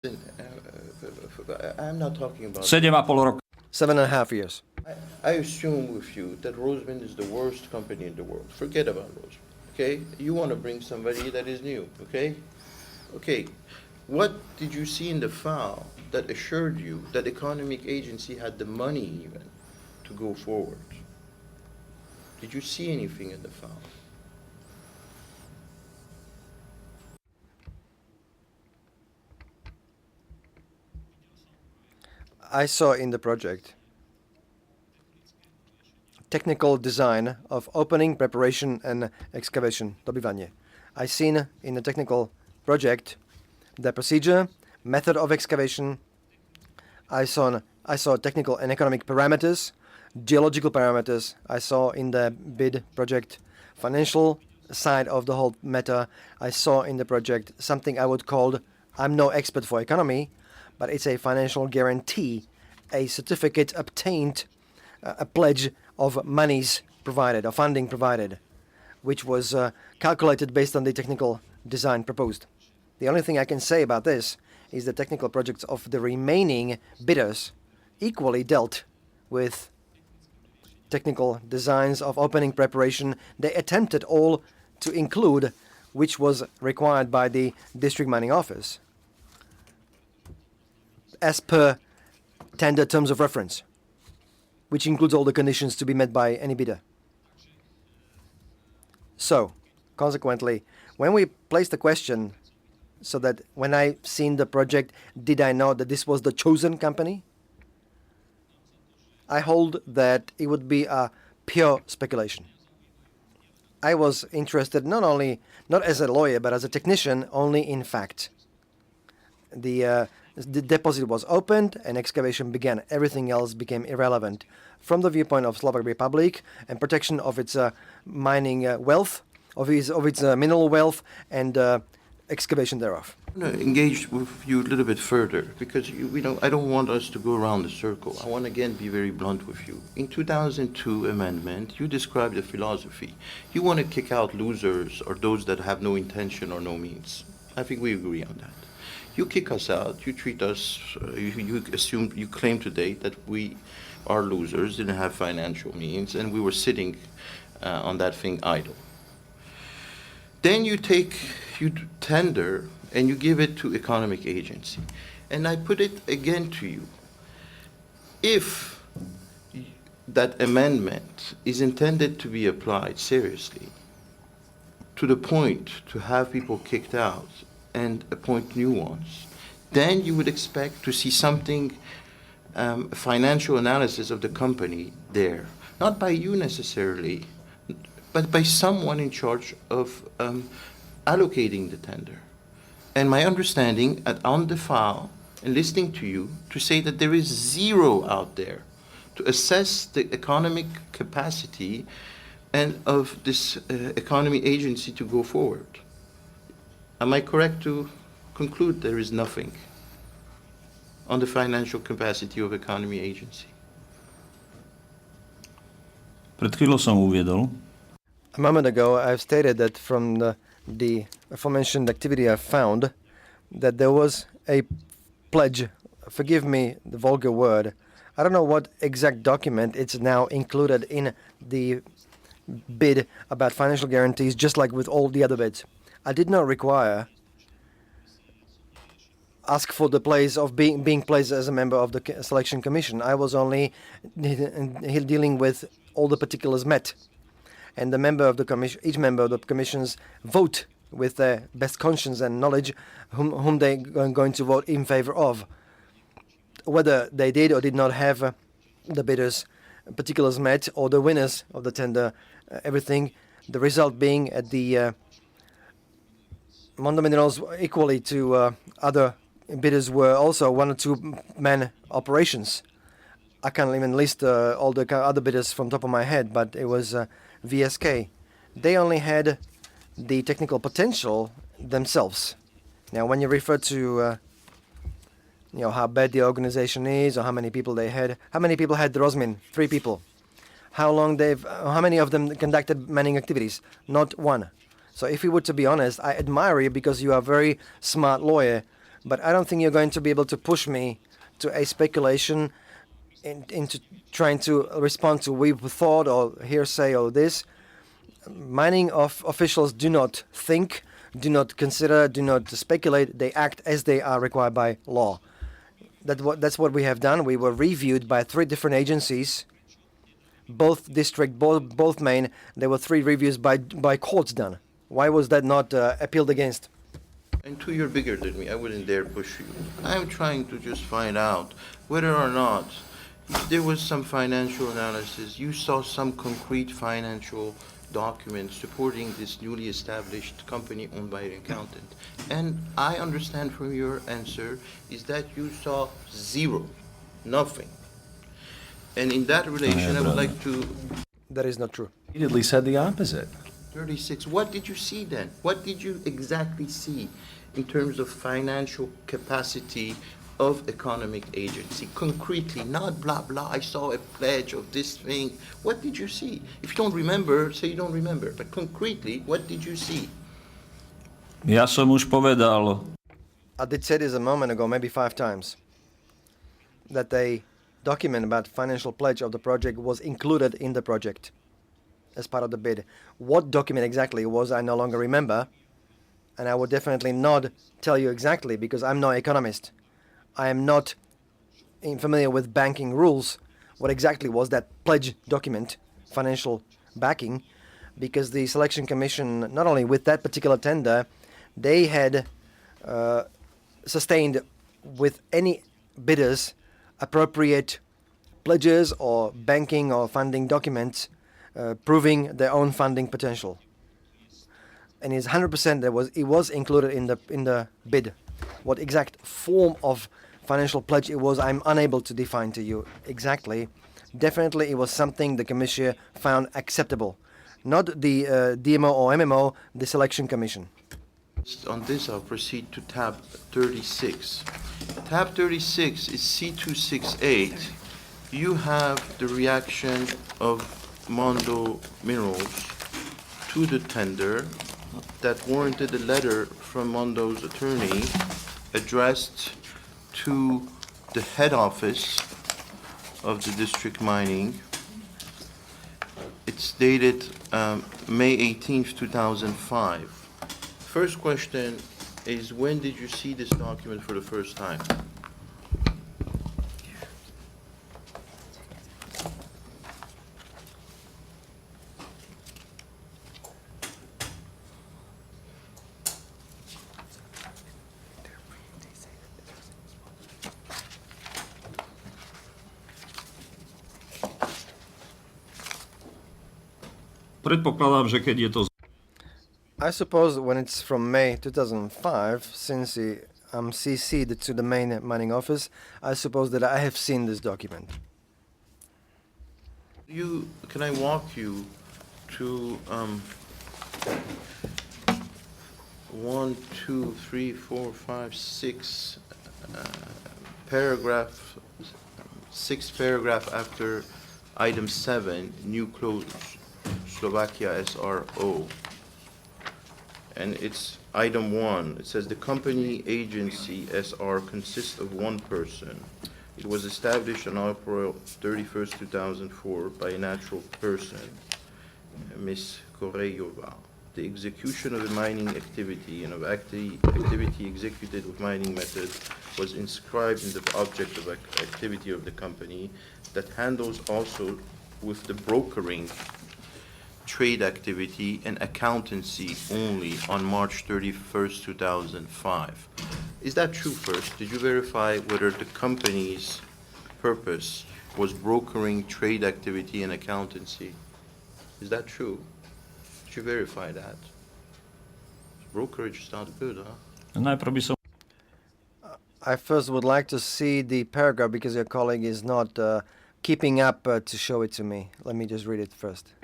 I'm not talking about... 7,5 roka. 7.5 years. I assume with you that Roseman is the worst company in the world. Forget about Roseman, okay? You want to bring somebody that is new, okay? Okay, what did you see in the file that assured you that economic agency had the money even to go forward? Did you see anything in the file? I saw in the project technical design of opening, preparation and excavation, dobývanie. I seen in the technical project the procedure, method of excavation. I saw technical and economic parameters, geological parameters. I saw in the bid project financial side of the whole matter. I saw in the project something I would call, I'm no expert for economy, but it's a financial guarantee, a certificate obtained, a pledge of monies provided, or funding provided, which was calculated based on the technical design proposed. The only thing I can say about this is the technical projects of the remaining bidders equally dealt with technical designs of opening preparation. They attempted all to include which was required by the district mining office as per tender terms of reference, which includes all the conditions to be met by any bidder. So, consequently, when we placed the question, so that when I seen the project, did I know that this was the chosen company? I hold that it would be a pure speculation. I was interested not as a lawyer, but as a technician, only in fact. The deposit was opened and excavation began. Everything else became irrelevant. From the viewpoint of Slovak Republic and protection of its mining wealth, of its mineral wealth and excavation thereof. I'm going to engage with you a little bit further because I don't want us to go around the circle. I want to again be very blunt with you. In 2002 amendment, you described a philosophy. You want to kick out losers or those that have no intention or no means. I think we agree on that. You kick us out, you treat us, you claim today that we are losers, didn't have financial means, and we were sitting on that thing idle. Then you tender and you give it to economic agency. And I put it again to you. If that amendment is intended to be applied seriously, to the point to have people kicked out and appoint new ones, then you would expect to see something, financial analysis of the company there. Not by you necessarily, but by someone in charge of allocating the tender. And my understanding on the file and listening to you to say that there is zero out there to assess the economic capacity and of this economy agency to go forward. Am I correct to conclude there is nothing on the financial capacity of economy agency? Pred chvíľou som uviedol, A moment ago, I've stated that from the aforementioned activity, I found that there was a pledge. Forgive me the vulgar word. I don't know what exact document it's now included in the bid about financial guarantees, just like with all the other bids. I did not ask for the place of being placed as a member of the selection commission. I was only dealing with all the particulars met. And the member of the commission, each member of the commissions vote with their best conscience and knowledge whom they are going to vote in favor of. Whether they did or did not have the bidders' particulars met or the winners of the tender, everything, the result being at the Mondo Minerals equally to other bidders were also 1 or 2 man operations. I can't even list all the other bidders from top of my head, but it was VSK. They only had the technical potential themselves. Now, when you refer to how bad the organization is or how many people they had, how many people had Rosmin? 3 people. How many of them conducted mining activities? Not one. So if you were to be honest, I admire you because you are a very smart lawyer But I don't think you're going to be able to push me to a speculation into trying to respond to we thought or hearsay or this. Mining officials do not think, do not consider, do not speculate. They act as they are required by law. That's what we have done. We were reviewed by 3 different agencies, both district, both main. There were 3 reviews by courts done. Why was that not appealed against? And two, you're bigger than me. I wouldn't dare push you. I'm trying to just find out whether or not there was some financial analysis. You saw some concrete financial documents supporting this newly established company owned by an accountant. And I understand from your answer is that you saw zero, nothing. And in that relation, I would like to... That is not true. Repeatedly said the opposite. 36, what did you see then? What did you exactly see in terms of financial capacity of economic agency? Concretely, not blah, blah, I saw a pledge of this thing. What did you see? If you don't remember, say you don't remember. But concretely, what did you see? Ja som už povedal, I did say this a moment ago, maybe 5 times, that a document about financial pledge of the project was included in the project as part of the bid. What document exactly it was, I no longer remember, and I would definitely not tell you exactly because I'm no economist. I am not familiar with banking rules. What exactly was that pledge document, financial backing, because the selection commission, not only with that particular tender, they had sustained with any bidders appropriate pledges or banking or funding documents proving their own funding potential. And it's 100% it was included in the bid. What exact form of financial pledge it was, I'm unable to define to you exactly. Definitely it was something the commission found acceptable. Not the DMO or MMO, the selection commission. On this, I'll proceed to tab 36. Tab 36 is C268. You have the reaction of Mondo Minerals to the tender that warranted a letter from Mondo's attorney addressed to the head office of the district mining. It's dated May 18th, 2005. First question is, when did you see this document for the first time? predpokladám, že keď je to I suppose when it's from May 2005, since I'm CC'd to the main mining office, I suppose that I have seen this document. Can I walk you to 1, 2, 3, 4, 5, 6 paragraph, 6th paragraph after item 7, new close, Slovakia SRO. And it's item 1. It says the company agency SR consists of one person. It was established on April 31st, 2004 by a natural person, Ms. Koreyova. The execution of the mining activity and of activity executed with mining method was inscribed in the object of activity of the company that handles also with the brokering, trade activity and accountancy only on March 31st, 2005. Is that true first? Did you verify whether the company's purpose was brokering, trade activity and accountancy? Is that true? Did you verify that? Brokerage is not good, huh? najprv by som I first would like to see the paragraph because your colleague is not keeping up to show it to me. Let me just read it first.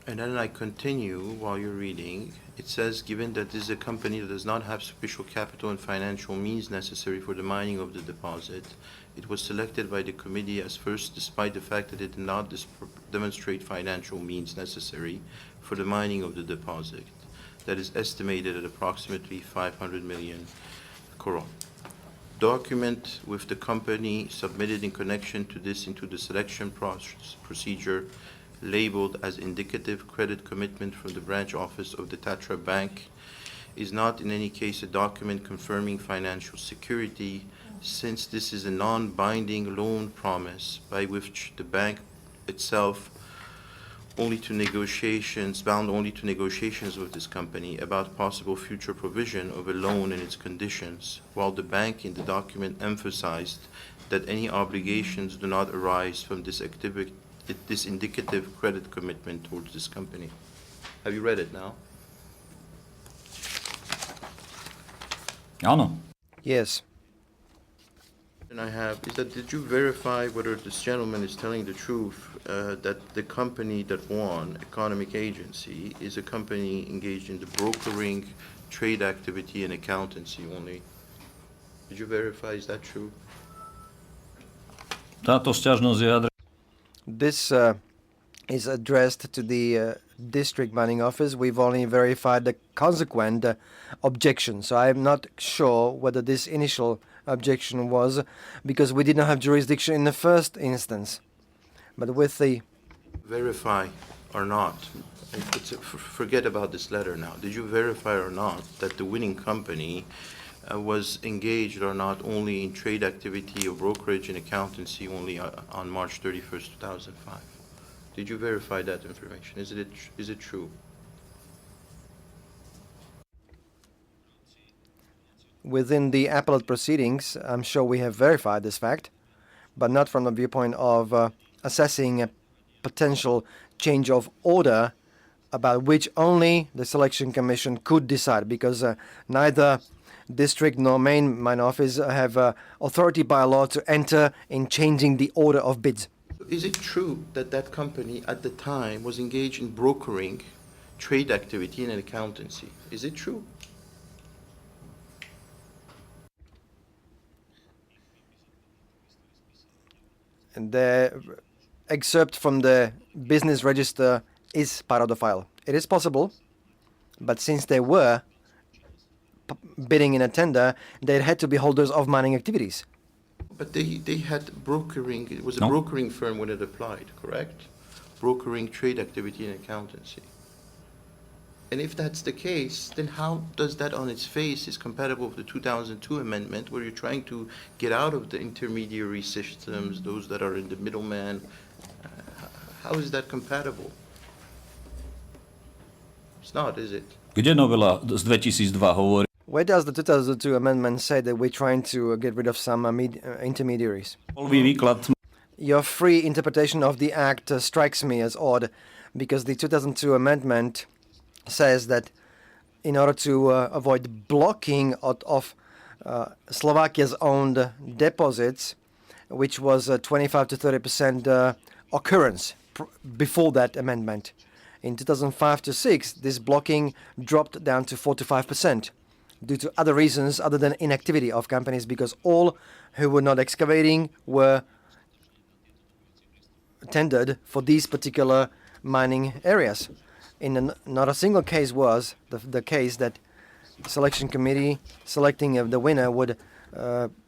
And then I continue while you're reading. It says, given that this is a company that does not have sufficient capital and financial means necessary for the mining of the deposit, it was selected by the committee as first, despite the fact that it did not demonstrate financial means necessary for the mining of the deposit. That is estimated at approximately 500 million koron. Document with the company submitted in connection to this into the selection procedure labeled as indicative credit commitment from the branch office of the Tatra Bank is not in any case a document confirming financial security, since this is a non-binding loan promise by which the bank itself bound only to negotiations with this company about possible future provision of a loan and its conditions, while the bank in the document emphasized that any obligations do not arise from this indicative credit commitment towards this company. Have you read it now? Áno. Yes. And I have, is that, did you verify whether this gentleman is telling the truth, that the company that won, Economic Agency, is a company engaged in the brokering, trade activity, and accountancy only? Did you verify, is that true? Táto sťažnosť je This is addressed to the district mining office. We've only verified the consequent objection. So I'm not sure whether this initial objection was because we did not have jurisdiction in the first instance. But with the... Verify or not, forget about this letter now. Did you verify or not that the winning company was engaged or not only in trade activity or brokerage and accountancy only on March 31st, 2005? Did you verify that information? Is it true? Within the appellate proceedings, I'm sure we have verified this fact, but not from the viewpoint of assessing a potential change of order about which only the selection commission could decide, because neither district nor main mine office have authority by law to enter in changing the order of bids. Is it true that that company at the time was engaged in brokering, trade activity, and accountancy? Is it true? And the excerpt from the business register is part of the file. It is possible, but since they were bidding in a tender, they had to be holders of mining activities. But they had brokering, it was a No. brokering firm when it applied, correct? Brokering, trade activity, and accountancy. And if that's the case, then how does that on its face is compatible with the 2002 amendment where you're trying to get out of the intermediary systems, those that are in the middleman? How is that compatible? It's not, is it? Kde novela z 2002 hovorí, Where does the 2002 amendment say that we're trying to get rid of some intermediaries? voľný výklad Your free interpretation of the act strikes me as odd, because the 2002 amendment says that in order to avoid blocking of Slovakia's owned deposits, which was a 25 to 30% occurrence before that amendment. In 2005 to 6, this blocking dropped down to 4 to 5% due to other reasons other than inactivity of companies, because all who were not excavating were tendered for these particular mining areas. Not a single case was the case that selection committee selecting the winner would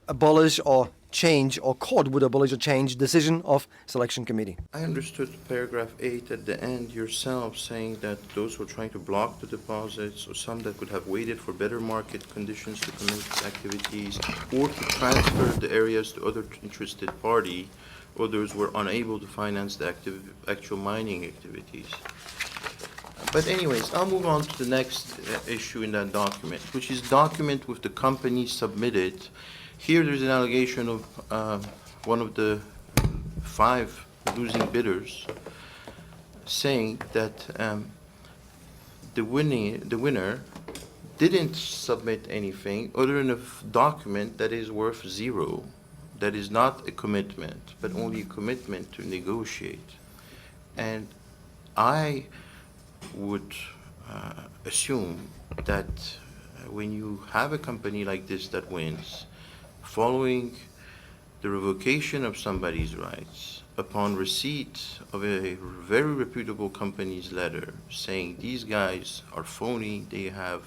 abolish or change, or court would abolish or change decision of selection committee. I understood paragraph 8 at the end yourself saying that those who are trying to block the deposits, or some that could have waited for better market conditions to commence activities, or to transfer the areas to other interested party, others were unable to finance the actual mining activities. But anyways, I'll move on to the next issue in that document, which is document with the company submitted. Here there's an allegation of one of the 5 losing bidders saying that the winner didn't submit anything other than a document that is worth 0, that is not a commitment, but only a commitment to negotiate. And I would assume that when you have a company like this that wins, following the revocation of somebody's rights, upon receipt of a very reputable company's letter saying these guys are phony, they have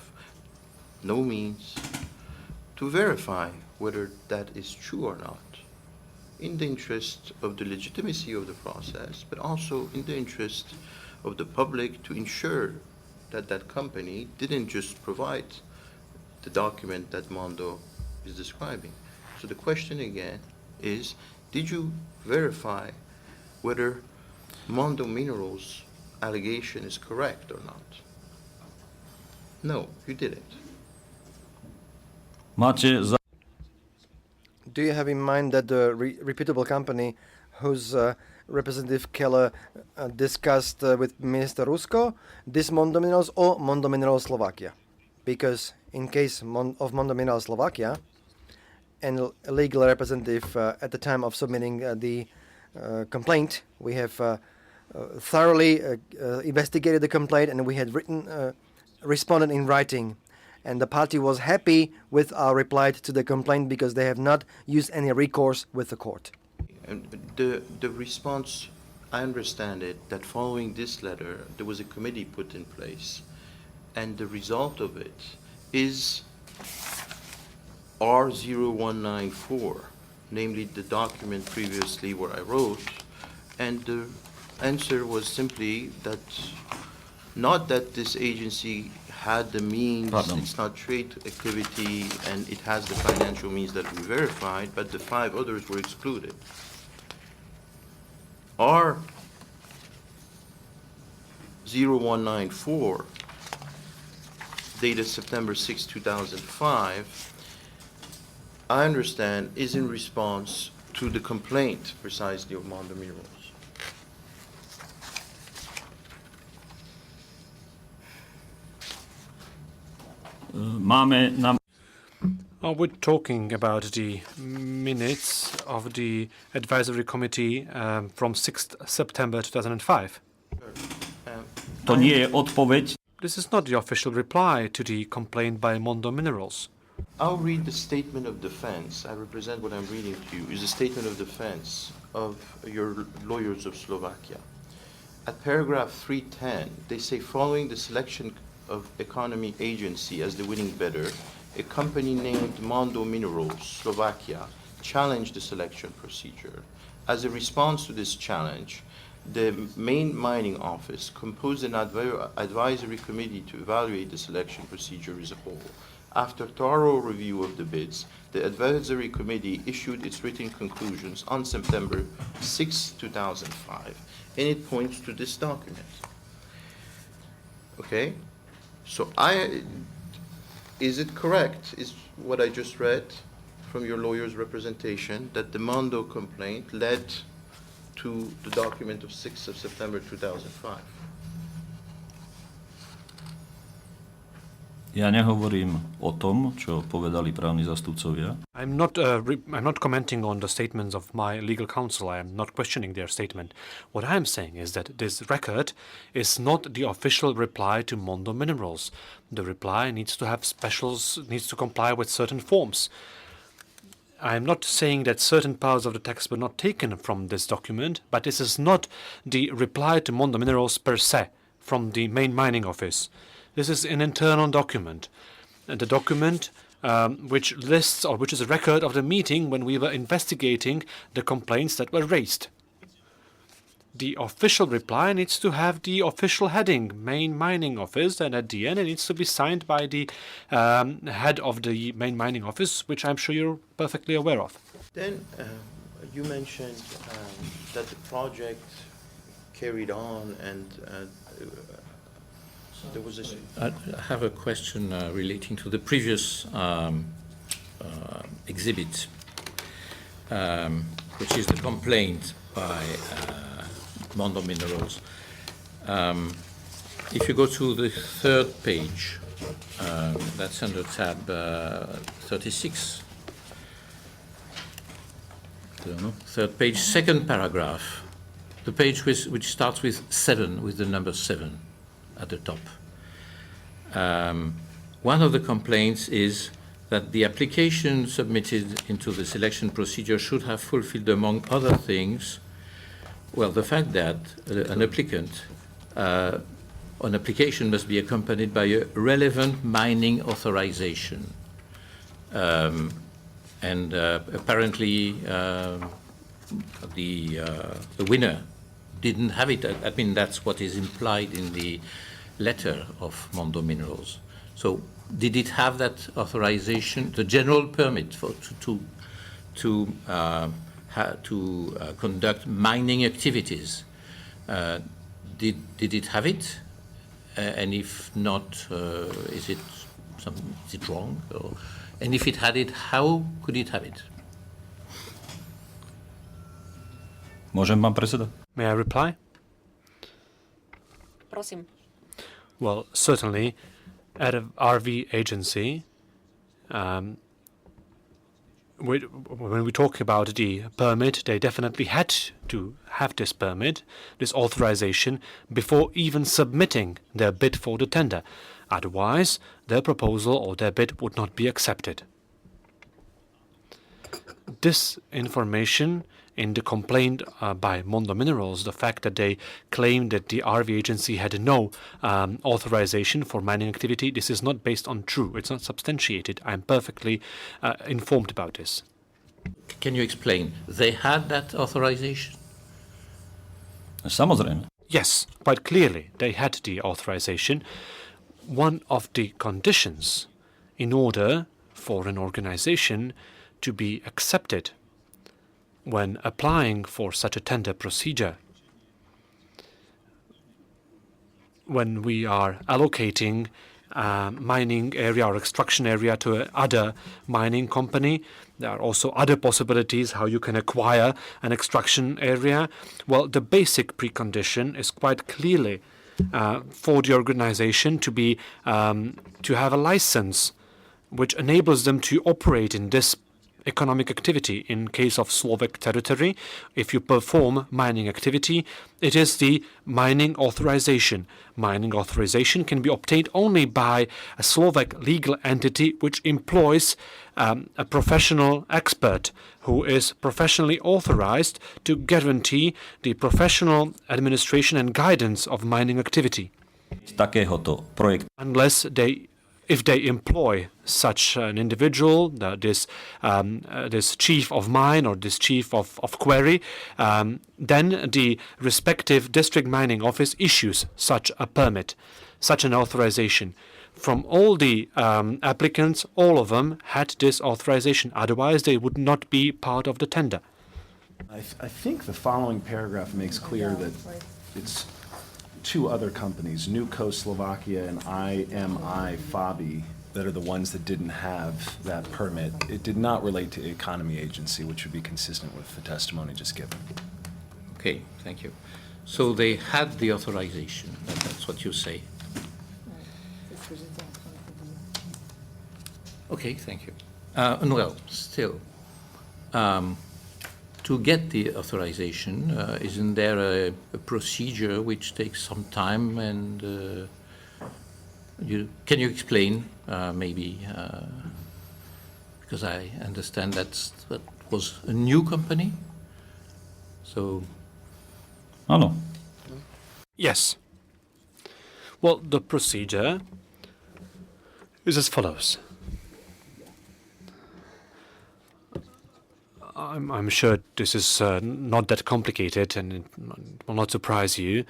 no means to verify whether that is true or not, in the interest of the legitimacy of the process, but also in the interest of the public to ensure that that company didn't just provide the document that Mondo is describing. So the question again is, did you verify whether Mondo Minerals' allegation is correct or not? No, you didn't. Máte za... Do you have in mind that the reputable company whose Representative Keller discussed with Minister Rusko, this Mondo Minerals or Mondo Minerals Slovakia? Because in case of Mondo Minerals Slovakia, and a legal representative at the time of submitting the complaint, we have thoroughly investigated the complaint, and we had responded in writing. And the party was happy with our reply to the complaint because they have not used any recourse with the court. And the response, I understand it, that following this letter, there was a committee put in place, and the result of it is R0194, namely the document previously where I wrote, and the answer was simply that, not that this agency had the means, it's not trade activity, and it has the financial means that we verified, but the 5 others were excluded. R0194, dated September 6, 2005, I understand is in response to the complaint precisely of Mondo Minerals. Máme na... We're talking about the minutes of the advisory committee from 6th September 2005. To nie je odpoveď. This is not the official reply to the complaint by Mondo Minerals. I'll read the statement of defense. I represent what I'm reading to you is a statement of defense of your lawyers of Slovakia. At paragraph 310, they say, following the selection of Economy Agency as the winning bidder, a company named Mondo Minerals Slovakia challenged the selection procedure. As a response to this challenge, the main mining office composed an advisory committee to evaluate the selection procedure as a whole. After thorough review of the bids, the advisory committee issued its written conclusions on September 6, 2005, and it points to this document. Okay? So is it correct, is what I just read from your lawyer's representation, that the Mondo complaint led to the document of 6th of September 2005? Ja nehovorím o tom, čo povedali právni zastupcovia. I'm not commenting on the statements of my legal counsel. I am not questioning their statement. What I am saying is that this record is not the official reply to Mondo Minerals. The reply needs to have needs to comply with certain forms. I am not saying that certain parts of the text were not taken from this document, but this is not the reply to Mondo Minerals per se from the main mining office. This is an internal document. And the document which lists, or which is a record of the meeting when we were investigating the complaints that were raised. The official reply needs to have the official heading, Main Mining Office, and at the end it needs to be signed by the head of the Main Mining Office, which I'm sure you're perfectly aware of. Then you mentioned that the project carried on, and there was a... I have a question relating to the previous exhibit, which is the complaint by Mondo Minerals. If you go to the 3rd page, that's under tab 36. I don't know. 3rd page, 2nd paragraph, the page which starts with 7, with the number 7. at the top. One of the complaints is that the application submitted into the selection procedure should have fulfilled, among other things, well, the fact that an applicant, an application must be accompanied by a relevant mining authorization. And apparently the winner didn't have it. I mean, that's what is implied in the letter of Mondo Minerals. So did it have that authorization, the general permit to conduct mining activities? Did it have it? And if not, is it wrong? And if it had it, how could it have it? Môžem, pán predseda? May I reply? Prosím. Well, certainly, at an RV agency, when we talk about the permit, they definitely had to have this permit, this authorization, before even submitting their bid for the tender. Otherwise, their proposal or their bid would not be accepted. This information in the complaint by Mondo Minerals, the fact that they claimed that the RV agency had no authorization for mining activity, this is not based on true. It's not substantiated. I'm perfectly informed about this. Can you explain? They had that authorization? Samozrejme. Yes, quite clearly, they had the authorization. One of the conditions in order for an organization to be accepted when applying for such a tender procedure, when we are allocating a mining area or extraction area to other mining company, there are also other possibilities how you can acquire an extraction area. Well, the basic precondition is quite clearly for the organization to be to have a license which enables them to operate in this economic activity. In case of Slovak territory, if you perform mining activity, it is the mining authorization. Mining authorization can be obtained only by a Slovak legal entity which employs a professional expert who is professionally authorized to guarantee the professional administration and guidance of mining activity. Takéhoto projektu. If they employ such an individual, this chief of mine or this chief of quarry, then the respective district mining office issues such a permit, such an authorization. From all the applicants, all of them had this authorization. Otherwise, they would not be part of the tender. I think the following paragraph makes clear that it's two other companies, Nuco Slovakia and IMI Fabi, that are the ones that didn't have that permit. It did not relate to Economy Agency, which would be consistent with the testimony just given. Okay, thank you. So they had the authorization, that's what you say. Okay, thank you. Well, still, to get the authorization, isn't there a procedure which takes some time? And can you explain, maybe, because I understand that was a new company? So. Áno. Yes. Well, the procedure is as follows. I'm sure this is not that complicated and it will not surprise you.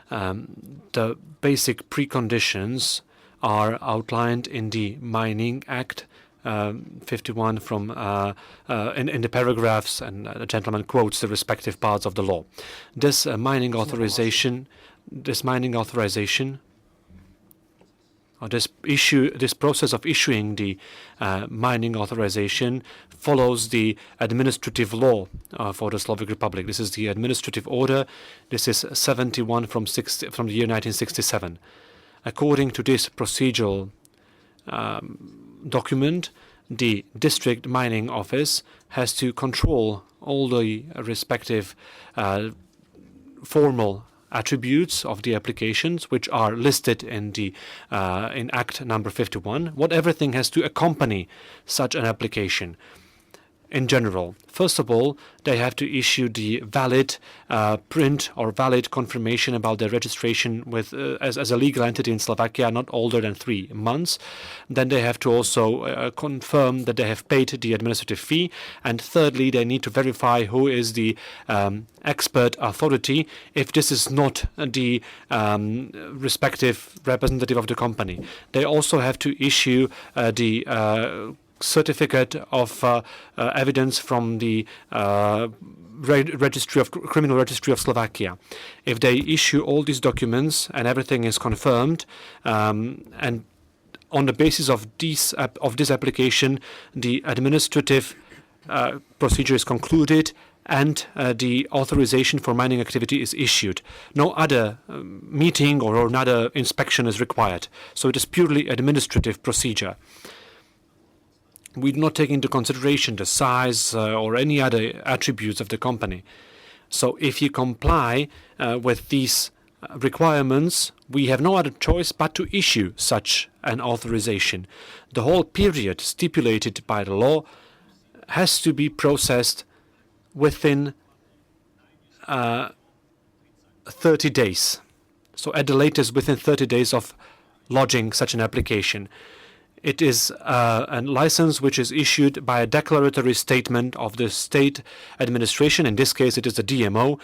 The basic preconditions are outlined in the Mining Act 51 from in the paragraphs, and the gentleman quotes the respective parts of the law. This mining authorization, or this process of issuing the mining authorization follows the administrative law for the Slovak Republic. This is the administrative order. This is 71 from the year 1967. According to this procedural document, the district mining office has to control all the respective formal attributes of the applications, which are listed in the in Act number 51, what everything has to accompany such an application. In general, first of all, they have to issue the valid print or valid confirmation about their registration with as a legal entity in Slovakia, not older than 3 months. Then they have to also confirm that they have paid the administrative fee. And thirdly, they need to verify who is the expert authority if this is not the respective representative of the company. They also have to issue the certificate of evidence from the criminal registry of Slovakia. If they issue all these documents and everything is confirmed, and on the basis of this application, the administrative procedure is concluded and the authorization for mining activity is issued. No other meeting or another inspection is required. So it is purely administrative procedure. We do not take into consideration the size or any other attributes of the company. So if you comply with these requirements, we have no other choice but to issue such an authorization. The whole period stipulated by the law has to be processed within 30 days. So at the latest within 30 days of lodging such an application. It is a license which is issued by a declaratory statement of the state administration. In this case, it is the DMO,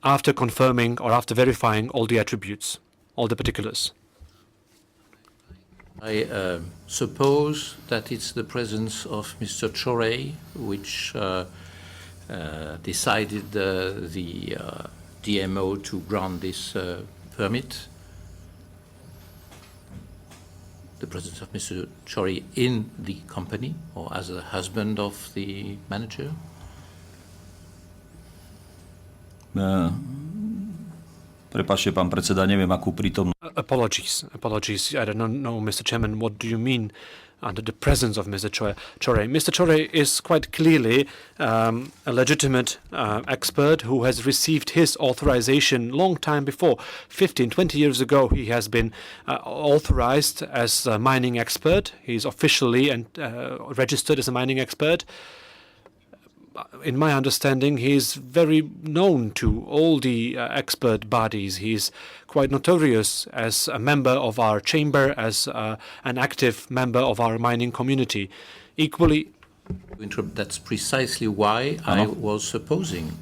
after confirming or after verifying all the attributes, all the particulars. I suppose that it's the presence of Mr. Chore which decided the DMO to grant this permit. The presence of Mr. Chori in the company or as a husband of the manager? Prepáčte, pán predseda, neviem, akú prítomnosť. Apologies. I don't know, Mr. Chairman, what do you mean under the presence of Mr. Chore? Mr. Chore is quite clearly a legitimate expert who has received his authorization long time before. 15, 20 years ago, he has been authorized as a mining expert. He's officially and registered as a mining expert. In my understanding, he is very known to all the expert bodies. He's quite notorious as a member of our chamber, as an active member of our mining community. Equally, that's precisely why I was supposing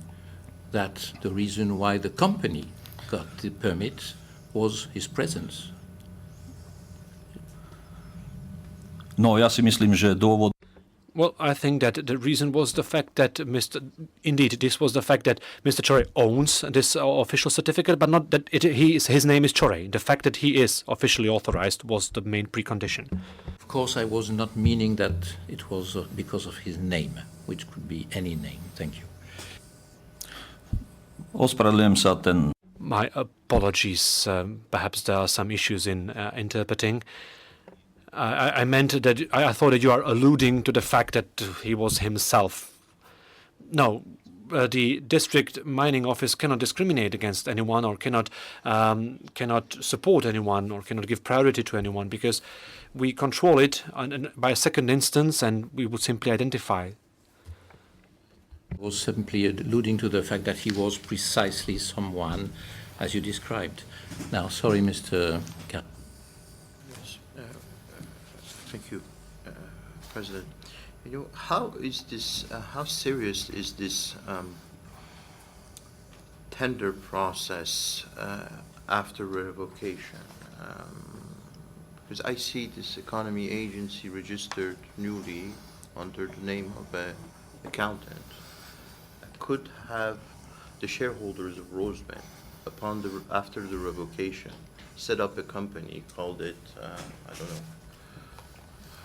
that the reason why the company got the permit was his presence. No, ja si myslím, že dôvod. Well, I think that the reason was the fact that this was the fact that Mr. Chore owns this official certificate, but not that his name is Chore. The fact that he is officially authorized was the main precondition. Of course, I was not meaning that it was because of his name, which could be any name. Thank you. Ospravedlňujem sa, ten. My apologies. Perhaps there are some issues in interpreting. I meant that I thought that you are alluding to the fact that he was himself. No, the district mining office cannot discriminate against anyone or cannot support anyone or cannot give priority to anyone because we control it by a second instance and we would simply identify. I was simply alluding to the fact that he was precisely someone as you described. Now, sorry, Mr. Yes. Thank you, President. You know, how serious is this tender process after revocation? Because I see this economy agency registered newly under the name of an accountant. Could have the shareholders of Rosebank, after the revocation, set up a company, called it, I don't know,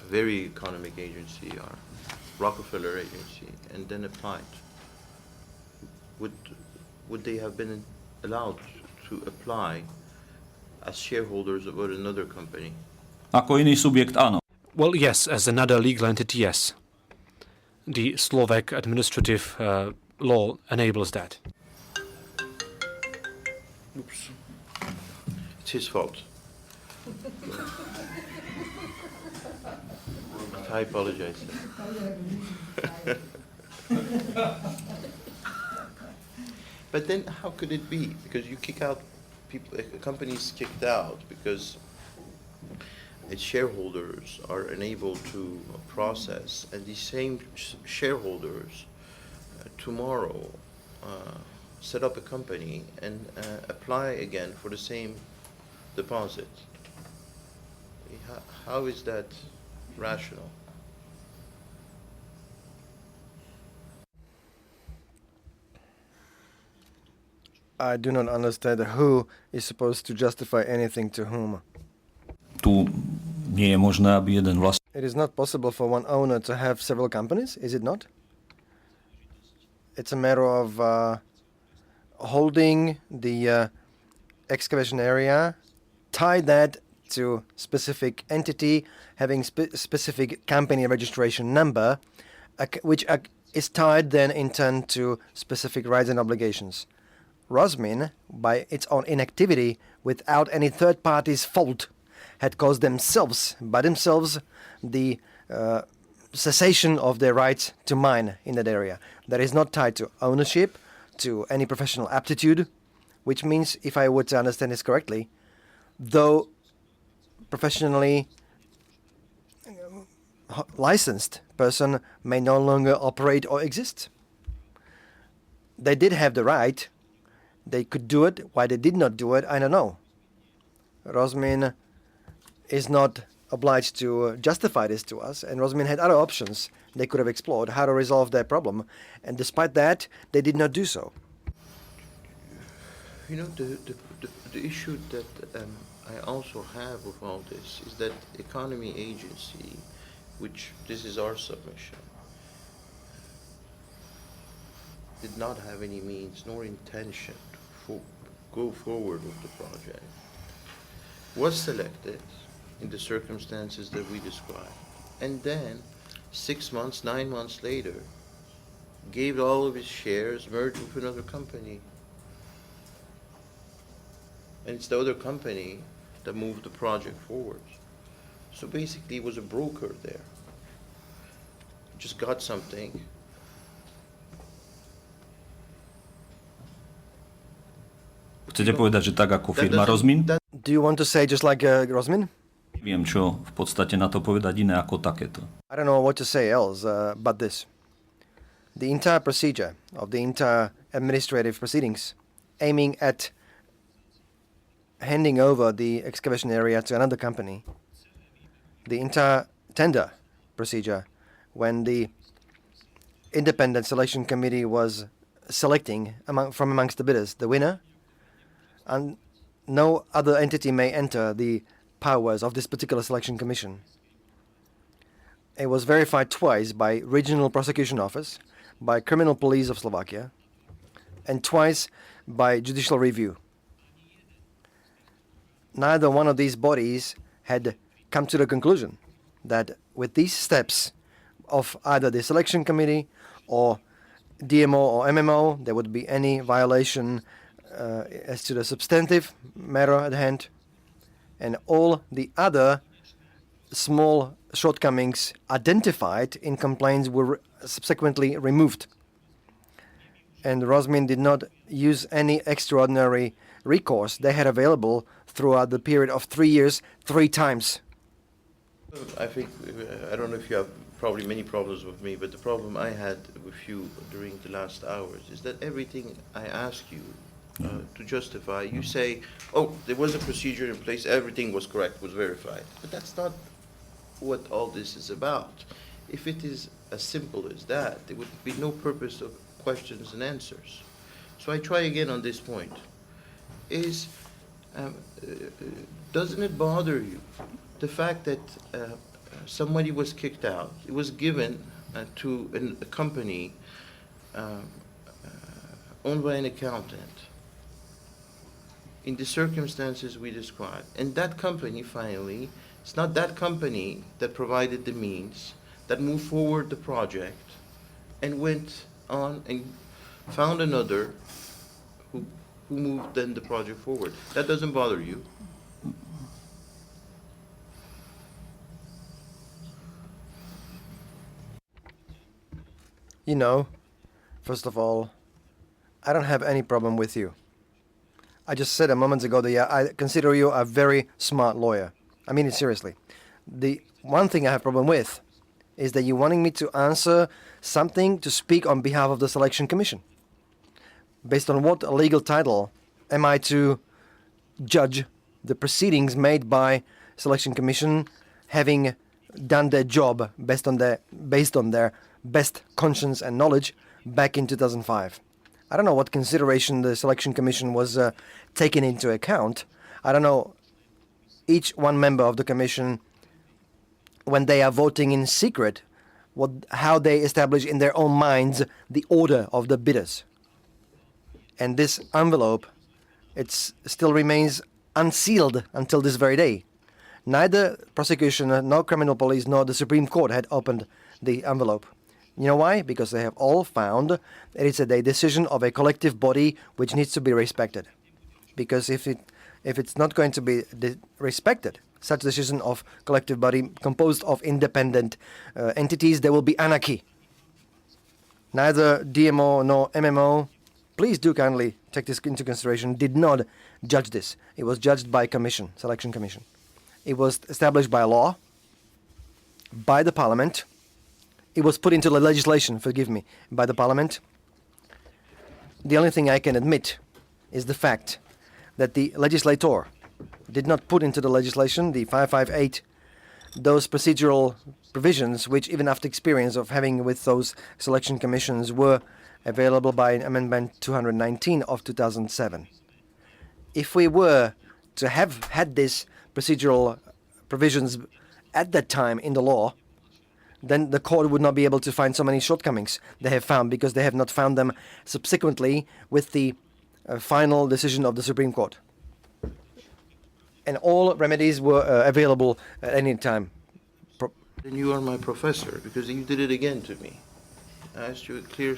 very economic agency or Rockefeller agency, and then applied. Would they have been allowed to apply as shareholders of another company? Ako iný subjekt, áno. Well, yes, as another legal entity, yes. The Slovak administrative law enables that. Oops. It's his fault. I apologize. But then how could it be? Because you kick out people, companies kicked out because its shareholders are unable to process, and these same shareholders tomorrow set up a company and apply again for the same deposit. How is that rational? I do not understand who is supposed to justify anything to whom. Tu nie je možné, aby jeden vlastník It is not possible for one owner to have several companies, is it not? It's a matter of holding the excavation area, tie that to specific entity, having specific company registration number, which is tied then in turn to specific rights and obligations. Rosmin, by its own inactivity, without any third party's fault, had caused themselves, by themselves, the cessation of their rights to mine in that area. That is not tied to ownership, to any professional aptitude, which means, if I were to understand this correctly, though professionally licensed person may no longer operate or exist. They did have the right. They could do it. Why they did not do it, I don't know. Rosmin is not obliged to justify this to us, and Rosmin had other options they could have explored how to resolve their problem, and despite that, they did not do so. You know, the issue that I also have with all this is that economy agency, which this is our submission, did not have any means nor intention to go forward with the project, was selected in the circumstances that we described, and then 6 months, 9 months later, gave all of his shares, merged with another company. And it's the other company that moved the project forward. So basically it was a broker there. Just got something. Chcete povedať, že tak ako firma Rosmin? Do you want to say just like Rosmin? Viem, čo v podstate na to povedať iné ako takéto. I don't know what to say else but this. The entire procedure of the entire administrative proceedings aiming at handing over the excavation area to another company, the entire tender procedure when the independent selection committee was selecting from amongst the bidders the winner, and no other entity may enter the powers of this particular selection commission. It was verified twice by Regional Prosecution Office, by Criminal Police of Slovakia, and twice by Judicial Review. Neither one of these bodies had come to the conclusion that with these steps of either the selection committee or DMO or MMO, there would be any violation as to the substantive matter at hand, and all the other small shortcomings identified in complaints were subsequently removed. And Rosmin did not use any extraordinary recourse they had available throughout the period of 3 years, 3 times. I think, I don't know if you have probably many problems with me, but the problem I had with you during the last hours is that everything I ask you to justify, you say, oh, there was a procedure in place, everything was correct, was verified. But that's not what all this is about. If it is as simple as that, there would be no purpose of questions and answers. So I try again on this point. Doesn't it bother you, the fact that somebody was kicked out, it was given to a company owned by an accountant in the circumstances we described, and that company finally, it's not that company that provided the means, that moved forward the project, and went on and found another who who moved then the project forward. That doesn't bother you. You know, first of all, I don't have any problem with you. I just said a moment ago that I consider you a very smart lawyer. I mean it seriously. The one thing I have problem with is that you're wanting me to answer something to speak on behalf of the Selection Commission. Based on what legal title am I to judge the proceedings made by Selection Commission having done their job based on their best conscience and knowledge back in 2005? I don't know what consideration the Selection Commission was taking into account. I don't know each one member of the Commission, when they are voting in secret, how they establish in their own minds the order of the bidders. And this envelope, it still remains unsealed until this very day. Neither prosecution, nor criminal police, nor the Supreme Court had opened the envelope. You know why? Because they have all found that it's a decision of a collective body which needs to be respected. Because if it's not going to be respected, such decision of collective body composed of independent entities, there will be anarchy. Neither DMO nor MMO, please do kindly take this into consideration, did not judge this. It was judged by commission, Selection Commission. It was established by law, by the Parliament. It was put into the legislation, forgive me, by the Parliament. The only thing I can admit is the fact that the legislator did not put into the legislation, the 558, those procedural provisions which, even after experience of having with those selection commissions, were available by Amendment 219 of 2007. If we were to have had these procedural provisions at that time in the law, then the court would not be able to find so many shortcomings they have found, because they have not found them subsequently with the final decision of the Supreme Court. And all remedies were available at any time. Then you are my professor, because you did it again to me. I asked you a clear,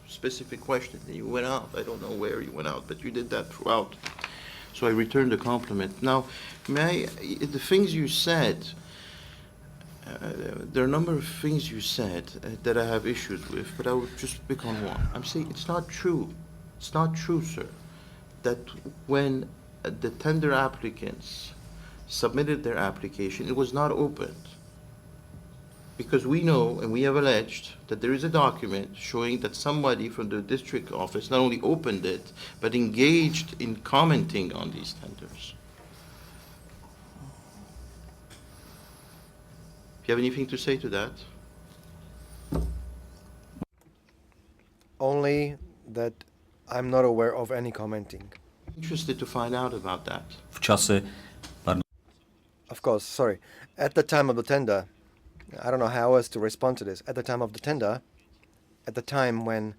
specific question, and you went out. I don't know where you went out, but you did that throughout. So I returned the compliment. Now, the things you said, there are a number of things you said that I have issues with, but I would just pick on one. I'm saying it's not true. It's not true, sir, that when the tender applicants submitted their application, it was not opened. Because we know, and we have alleged, that there is a document showing that somebody from the district office not only opened it, but engaged in commenting on these tenders. Do you have anything to say to that? Only that I'm not aware of any commenting. Interested to find out about that. V čase, Of course, sorry. At the time of the tender, I don't know how else to respond to this. At the time of the tender, at the time when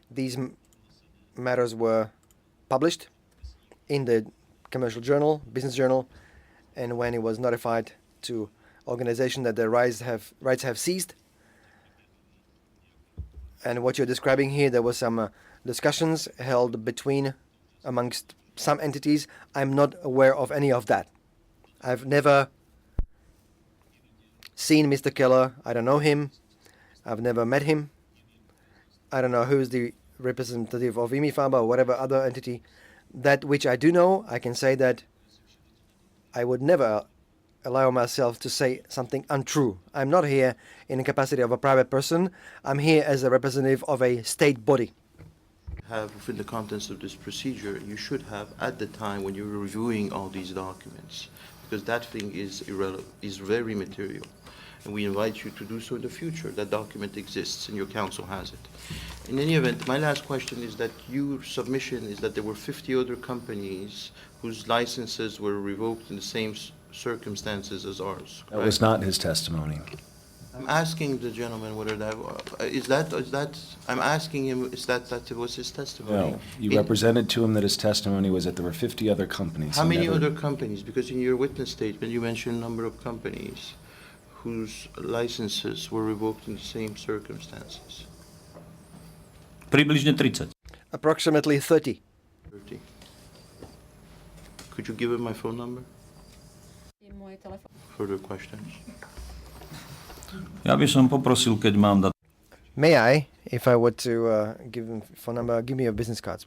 these matters were published in the commercial journal, business journal, and when it was notified to organization that their rights have ceased, and what you're describing here, there was some discussions held amongst some entities. I'm not aware of any of that. I've never seen Mr. Keller. I don't know him. I've never met him. I don't know who's the representative of IMIFABA or whatever other entity. That which I do know, I can say that I would never allow myself to say something untrue. I'm not here in the capacity of a private person. I'm here as a representative of a state body. Have within the contents of this procedure, you should have at the time when you were reviewing all these documents, because that thing is very material. And we invite you to do so in the future. That document exists and your counsel has it. In any event, my last question is that your submission is that there were 50 other companies whose licenses were revoked in the same circumstances as ours. That was not his testimony. I'm asking the gentleman whether I'm asking him, is that was his testimony? No, you represented to him that his testimony was that there were 50 other companies. How He many never- other companies? Because in your witness statement, you mentioned a number of companies whose licenses were revoked in the same circumstances. približne 30. Approximately 30. 30. Could you give him my phone number? Further questions? Ja by som poprosil, keď mám dať May I, if I were to give him phone number, give me your business cards.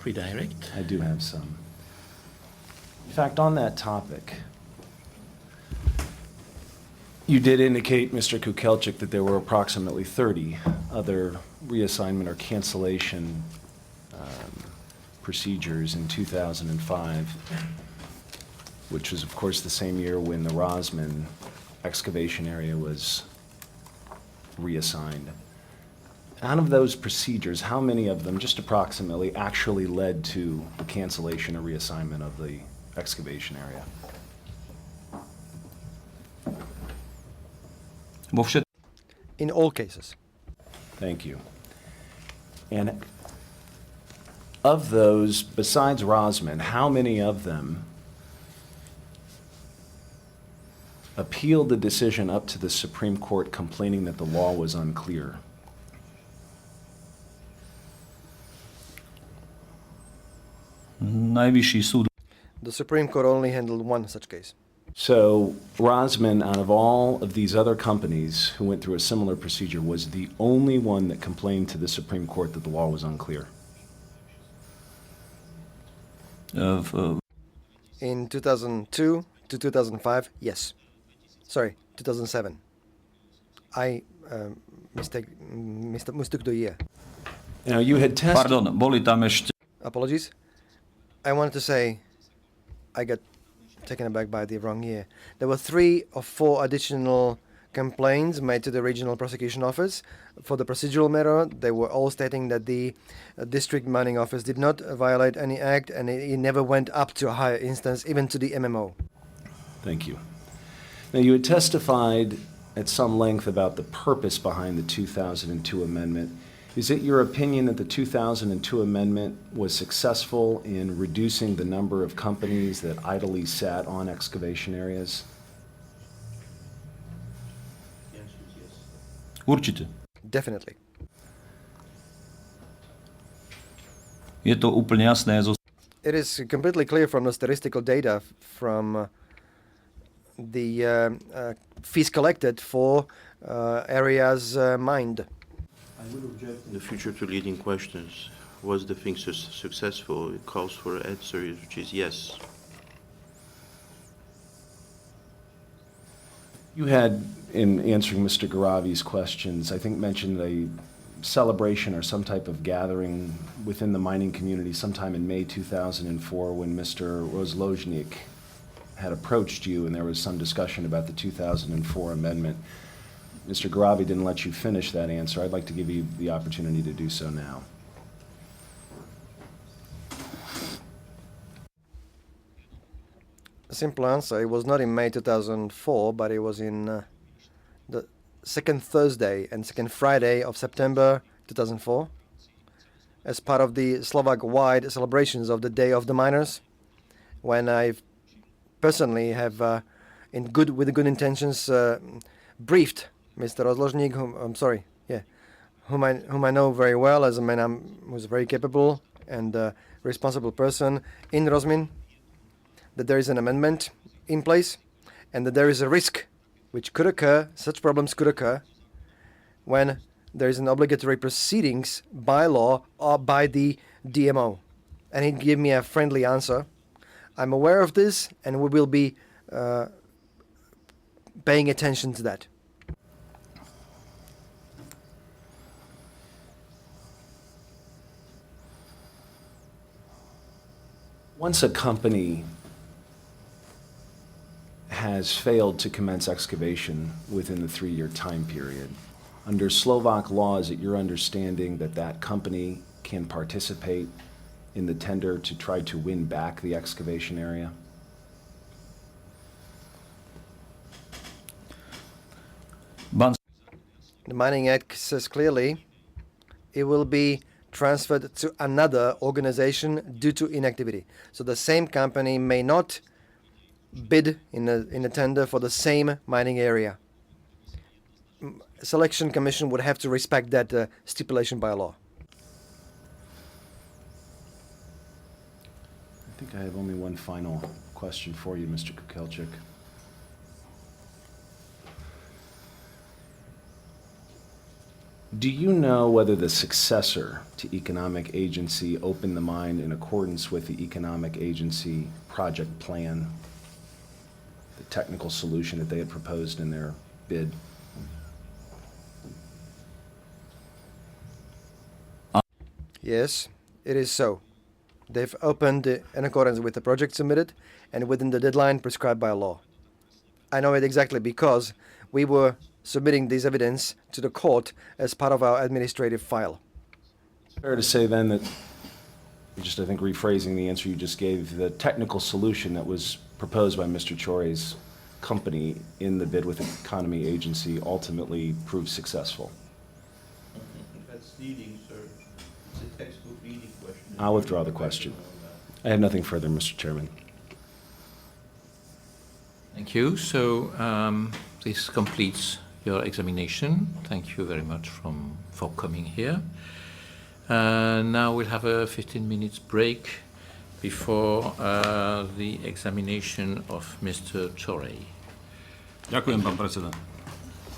Redirect. I do have some. In fact, on that topic, you did indicate, Mr. Kúkelčík, that there were approximately 30 other reassignment or cancellation procedures in 2005, which was, of course, the same year when the Rosman excavation area was reassigned. Out of those procedures, how many of them, just approximately, actually led to the cancellation or reassignment of the excavation area? vo všet... In all cases. Thank you. And of those, besides Rosman, how many of them appealed the decision up to the Supreme Court complaining that the law was unclear? Najvyšší súd The Supreme Court only handled one such case. So Rosman, out of all of these other companies who went through a similar procedure, was the only one that complained to the Supreme Court that the law was unclear. In 2002 to 2005, yes. Sorry, 2007. I mistook the year. Now, you had tested... Pardon, boli tam ešte... Apologies. I wanted to say I got taken aback by the wrong year. There were 3 or 4 additional complaints made to the regional prosecution office. For the procedural matter, they were all stating that the district mining office did not violate any act, and it never went up to a higher instance, even to the MMO. Thank you. Now, you had testified at some length about the purpose behind the 2002 amendment. Is it your opinion that the 2002 amendment was successful in reducing the number of companies that idly sat on excavation areas? Určite. Definitely. Je to úplne jasné zo... It is completely clear from the statistical data from the fees collected for areas mined. I would object in the future to leading questions. Was the thing successful? It calls for an answer, which is yes. You had, in answering Mr. Garavi's questions, I think mentioned a celebration or some type of gathering within the mining community sometime in May 2004 when Mr. Rozložník had approached you and there was some discussion about the 2004 amendment. Mr. Garavi didn't let you finish that answer. I'd like to give you the opportunity to do so now. A simple answer, it was not in May 2004, but it was in the second Thursday and second Friday of September 2004, as part of the Slovak-wide celebrations of the Day of the Miners, when I personally have, with good intentions, briefed Mr. Rozložník, whom I know very well as a man who's very capable and responsible person in Rozmin, that there is an amendment in place and that there is a risk which could occur, such problems could occur, when there is an obligatory proceedings by law or by the DMO. And he gave me a friendly answer. I'm aware of this and we will be paying attention to that. Once a company has failed to commence excavation within the 3-year time period, under Slovak law, is it your understanding that that company can participate in the tender to try to win back the excavation area? The Mining Act says clearly it will be transferred to another organization due to inactivity. So the same company may not bid in a tender for the same mining area. Selection Commission would have to respect that stipulation by law. think I have only one final question for you, Mr. Kúkelčík. Do you know whether the successor to Economic Agency opened the mine in accordance with the Economic Agency project plan, the technical solution that they had proposed in their bid? Yes, it is so. They've opened in accordance with the project submitted and within the deadline prescribed by law. I know it exactly because we were submitting this evidence to the court as part of our administrative file. Fair to say then that, just I think rephrasing the answer you just gave, the technical solution that was proposed by Mr. Chore's company in the bid with the Economy Agency ultimately proved successful? That's leading, sir. It's a textbook leading question. I'll withdraw the question. I have nothing further, Mr. Chairman. Thank you. So this completes your examination. Thank you very much for coming here. Now we'll have a 15 minutes break before the examination of Mr. Chore. Ďakujem, pán predseda.